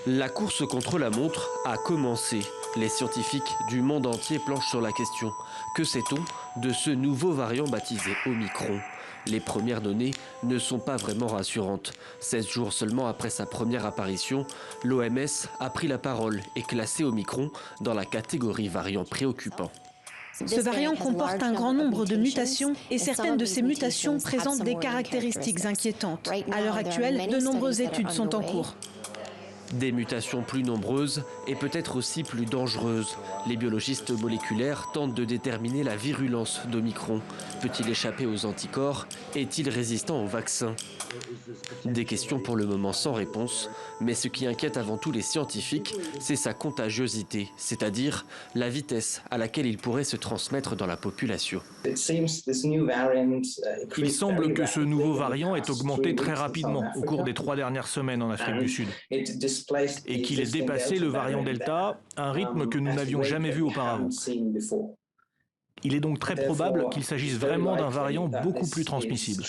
La course contre la montre a commencé. Les scientifiques du monde entier planchent sur la question. Que sait-on de ce nouveau variant baptisé Omicron ? Les premières données ne sont pas vraiment rassurantes. 16 jours seulement après sa première apparition, l'OMS a pris la parole et classé Omicron dans la catégorie variant préoccupant. Ce variant comporte un grand nombre de mutations et certaines de ces mutations présentent des caractéristiques inquiétantes. À l'heure actuelle, de nombreuses études sont en cours. Des mutations plus nombreuses et peut-être aussi plus dangereuses. Les biologistes moléculaires tentent de déterminer la virulence d'Omicron. Peut-il échapper aux anticorps? Est-il résistant au vaccin? Des questions pour le moment sans réponse, mais ce qui inquiète avant tout les scientifiques, c'est sa contagiosité, c'est-à-dire la vitesse à laquelle il pourrait se transmettre dans la population. Il semble que ce nouveau variant ait augmenté très rapidement au cours des 3 dernières semaines en Afrique du Sud et qu'il ait dépassé le variant Delta, un rythme que nous n'avions jamais vu auparavant. Il est donc très probable qu'il s'agisse vraiment d'un variant beaucoup plus transmissible.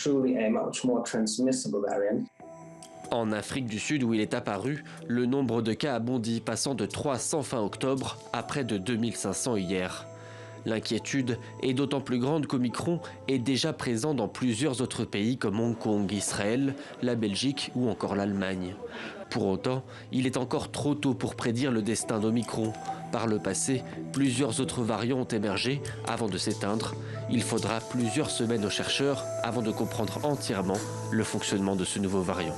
En Afrique du Sud, où il est apparu, le nombre de cas a bondi, passant de 300 fin octobre à près de 2500 hier. L'inquiétude est d'autant plus grande qu'Omicron est déjà présent dans plusieurs autres pays comme Hong Kong, Israël, la Belgique ou encore l'Allemagne. Pour autant, il est encore trop tôt pour prédire le destin d'Omicron. Par le passé, plusieurs autres variants ont émergé avant de s'éteindre. Il faudra plusieurs semaines aux chercheurs avant de comprendre entièrement le fonctionnement de ce nouveau variant.